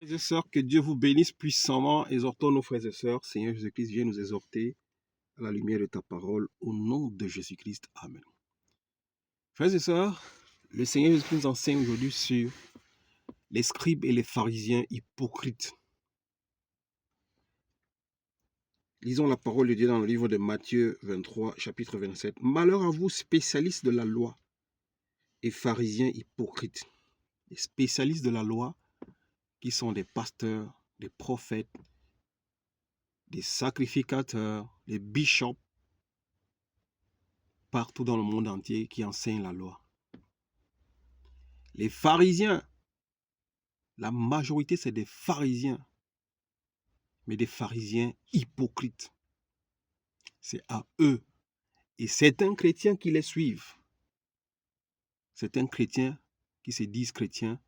Frères et sœurs, que Dieu vous bénisse puissamment. Exhortons nos frères et sœurs. Seigneur Jésus-Christ, viens nous exhorter à la lumière de ta parole. Au nom de Jésus-Christ. Amen. Frères et sœurs, le Seigneur Jésus-Christ nous enseigne aujourd'hui sur les scribes et les pharisiens hypocrites. Lisons la parole de Dieu dans le livre de Matthieu 23, chapitre 27. Malheur à vous, spécialistes de la loi et pharisiens hypocrites. Les spécialistes de la loi qui sont des pasteurs, des prophètes, des sacrificateurs, des bishops, partout dans le monde entier qui enseignent la loi. Les pharisiens, la majorité c'est des pharisiens, mais des pharisiens hypocrites. C'est à eux et certains chrétiens qui les suivent. Certains chrétiens qui se disent chrétiens,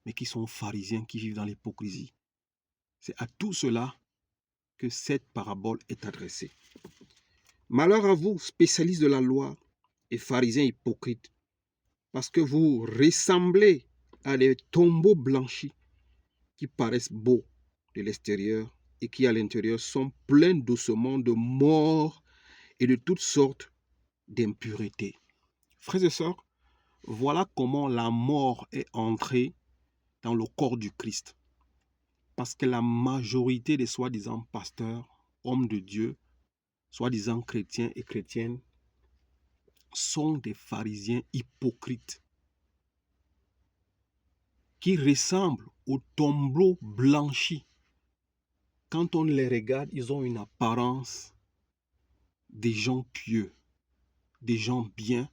mais qui sont pharisiens, qui vivent dans l'hypocrisie. C'est à tout cela que cette parabole est adressée. Malheur à vous, spécialistes de la loi et pharisiens hypocrites, parce que vous ressemblez à des tombeaux blanchis qui paraissent beaux de l'extérieur et qui à l'intérieur sont pleins d'ossements, de morts et de toutes sortes d'impuretés. Frères et sœurs, voilà comment la mort est entrée dans le corps du Christ. Parce que la majorité des soi-disant pasteurs, hommes de Dieu, soi-disant chrétiens et chrétiennes, sont des pharisiens hypocrites qui ressemblent aux tombeaux blanchis. Quand on les regarde, ils ont une apparence des gens pieux, des gens bien,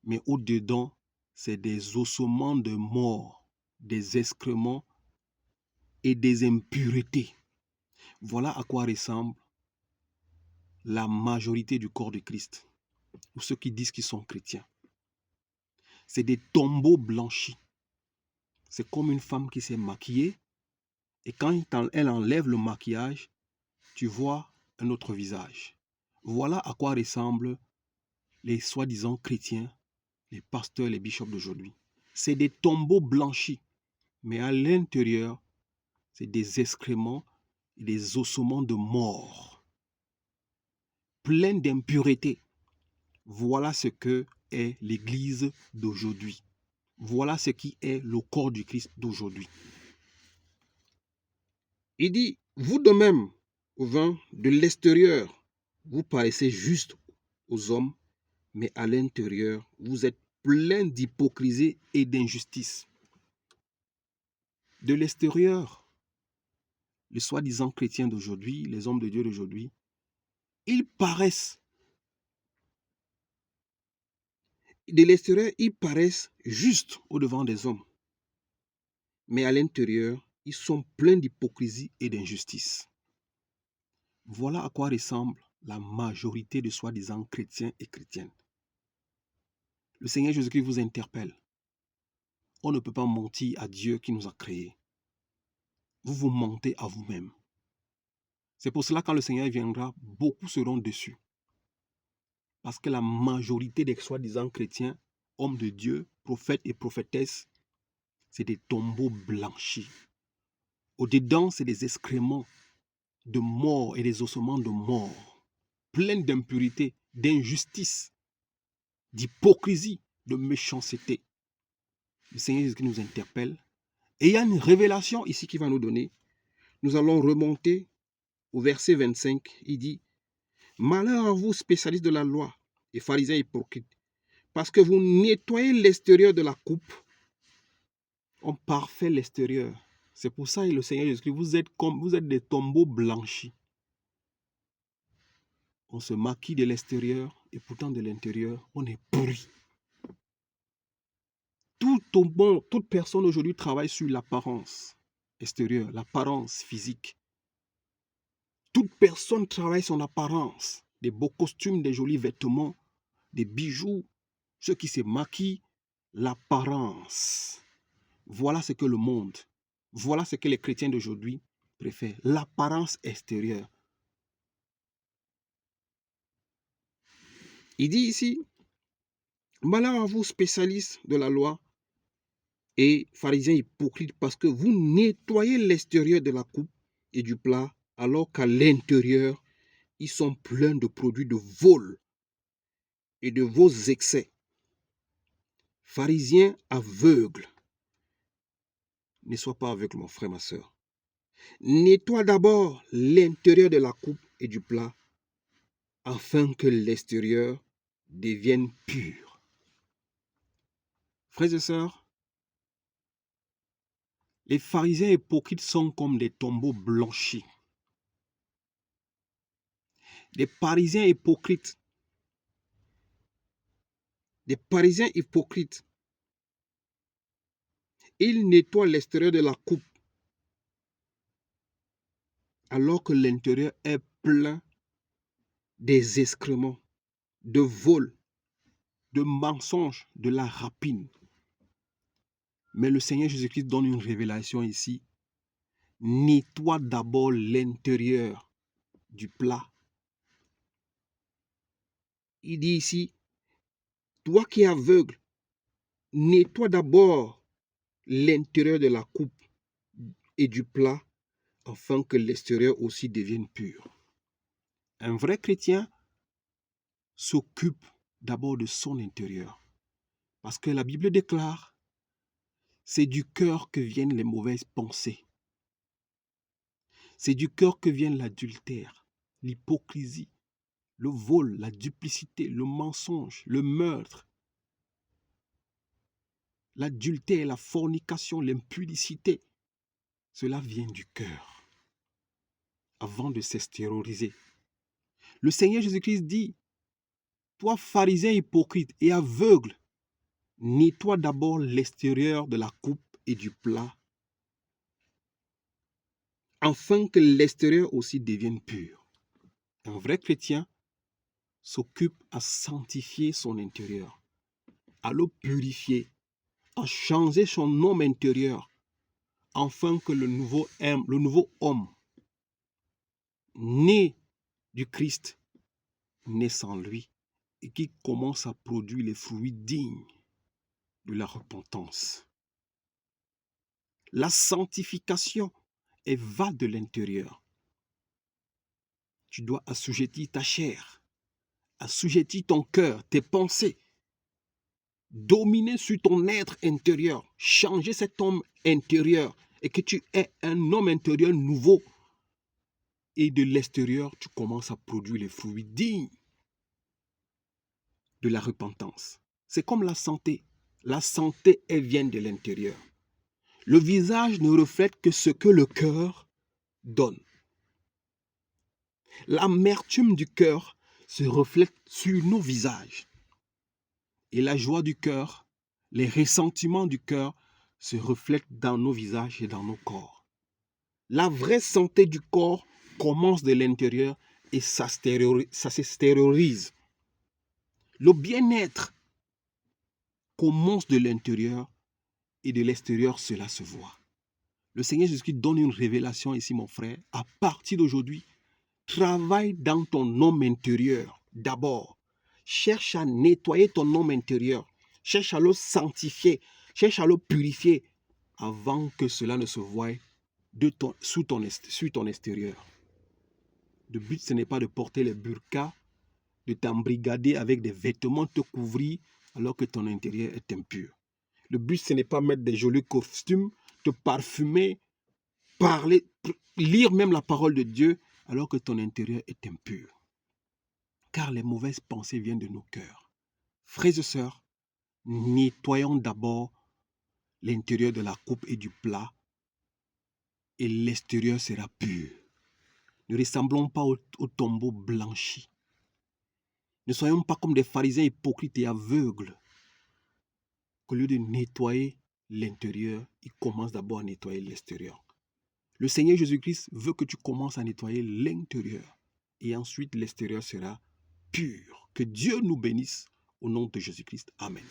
mais au-dedans, c'est des ossements de mort, des excréments et des impuretés. Voilà à quoi ressemble la majorité du corps de Christ, ou ceux qui disent qu'ils sont chrétiens. C'est des tombeaux blanchis. C'est comme une femme qui s'est maquillée, et quand elle enlève le maquillage, tu vois un autre visage. Voilà à quoi ressemblent les soi-disant chrétiens, les pasteurs, les bishops d'aujourd'hui. C'est des tombeaux blanchis, mais à l'intérieur, c'est des excréments et des ossements de mort, pleins d'impuretés. Voilà ce que est l'Église d'aujourd'hui. Voilà ce qui est le corps du Christ d'aujourd'hui. Il dit, vous de même, au vin de l'extérieur, vous paraissez juste aux hommes, mais à l'intérieur, vous êtes plein d'hypocrisie et d'injustice. De l'extérieur, les soi-disant chrétiens d'aujourd'hui, les hommes de Dieu d'aujourd'hui, ils paraissent, de l'extérieur, ils paraissent justes au devant des hommes. Mais à l'intérieur, ils sont pleins d'hypocrisie et d'injustice. Voilà à quoi ressemble la majorité de soi-disant chrétiens et chrétiennes. Le Seigneur Jésus-Christ vous interpelle. On ne peut pas mentir à Dieu qui nous a créés. Vous vous mentez à vous-même. C'est pour cela que quand le Seigneur viendra, beaucoup seront déçus. Parce que la majorité des soi-disant chrétiens, hommes de Dieu, prophètes et prophétesses, c'est des tombeaux blanchis. Au-dedans, c'est des excréments de mort et des ossements de mort, pleins d'impureté, d'injustice, d'hypocrisie, de méchanceté. Le Seigneur Jésus nous interpelle. Et il y a une révélation ici qui va nous donner. Nous allons remonter au verset 25. Il dit, malheur à vous, spécialistes de la loi et pharisiens hypocrites, parce que vous nettoyez l'extérieur de la coupe. On parfait l'extérieur. C'est pour ça que le Seigneur Jésus, vous êtes des tombeaux blanchis. On se maquille de l'extérieur et pourtant de l'intérieur, on est pourri. Toute personne aujourd'hui travaille sur l'apparence extérieure, l'apparence physique. Toute personne travaille son apparence. Des beaux costumes, des jolis vêtements, des bijoux, ceux qui se maquillent, l'apparence. Voilà ce que le monde, voilà ce que les chrétiens d'aujourd'hui préfèrent, l'apparence extérieure. Il dit ici, malheur à vous spécialistes de la loi et pharisiens hypocrites, parce que vous nettoyez l'extérieur de la coupe et du plat, alors qu'à l'intérieur, ils sont pleins de produits de vol et de vos excès. Pharisiens aveugles. Ne sois pas aveugle, mon frère, ma soeur. Nettoie d'abord l'intérieur de la coupe et du plat, afin que l'extérieur devienne pur. Frères et sœurs, les pharisiens hypocrites sont comme des tombeaux blanchis. Les pharisiens hypocrites, ils nettoient l'extérieur de la coupe, alors que l'intérieur est plein des excréments, de vol, de mensonges, de la rapine. Mais le Seigneur Jésus-Christ donne une révélation ici. Nettoie d'abord l'intérieur du plat. Il dit ici, toi qui es aveugle, nettoie d'abord l'intérieur de la coupe et du plat, afin que l'extérieur aussi devienne pur. Un vrai chrétien s'occupe d'abord de son intérieur. Parce que la Bible déclare, c'est du cœur que viennent les mauvaises pensées. C'est du cœur que vient l'adultère, l'hypocrisie, le vol, la duplicité, le mensonge, le meurtre, l'adultère, la fornication, l'impudicité. Cela vient du cœur avant de s'extérioriser. Le Seigneur Jésus-Christ dit, toi pharisien hypocrite et aveugle, nettoie d'abord l'extérieur de la coupe et du plat, afin que l'extérieur aussi devienne pur. Un vrai chrétien s'occupe à sanctifier son intérieur, à le purifier, à changer son homme intérieur, afin que le nouveau homme, né du Christ, naisse en lui et qui commence à produire les fruits dignes de la repentance. La sanctification, elle va de l'intérieur. Tu dois assujettir ta chair, assujettir ton cœur, tes pensées, dominer sur ton être intérieur, changer cet homme intérieur et que tu aies un homme intérieur nouveau. Et de l'extérieur, tu commences à produire les fruits dignes de la repentance. C'est comme la santé. La santé, elle vient de l'intérieur. Le visage ne reflète que ce que le cœur donne. L'amertume du cœur se reflète sur nos visages. Et la joie du cœur, les ressentiments du cœur se reflètent dans nos visages et dans nos corps. La vraie santé du corps commence de l'intérieur et ça s'extériorise. Le bien-être commence de l'intérieur et de l'extérieur, cela se voit. Le Seigneur Jésus-Christ donne une révélation ici, mon frère. À partir d'aujourd'hui, travaille dans ton homme intérieur d'abord. Cherche à nettoyer ton homme intérieur. Cherche à le sanctifier. Cherche à le purifier avant que cela ne se voie sur ton extérieur. Le but, ce n'est pas de porter les burqas, de t'embrigader avec des vêtements, te couvrir alors que ton intérieur est impur. Le but, ce n'est pas mettre des jolis costumes, te parfumer, parler, lire même la parole de Dieu alors que ton intérieur est impur. Car les mauvaises pensées viennent de nos cœurs. Frères et sœurs, nettoyons d'abord l'intérieur de la coupe et du plat et l'extérieur sera pur. Ne ressemblons pas au tombeau blanchi. Ne soyons pas comme des pharisiens hypocrites et aveugles. Qu'au lieu de nettoyer l'intérieur, ils commencent d'abord à nettoyer l'extérieur. Le Seigneur Jésus-Christ veut que tu commences à nettoyer l'intérieur et ensuite l'extérieur sera pur. Que Dieu nous bénisse au nom de Jésus-Christ. Amen.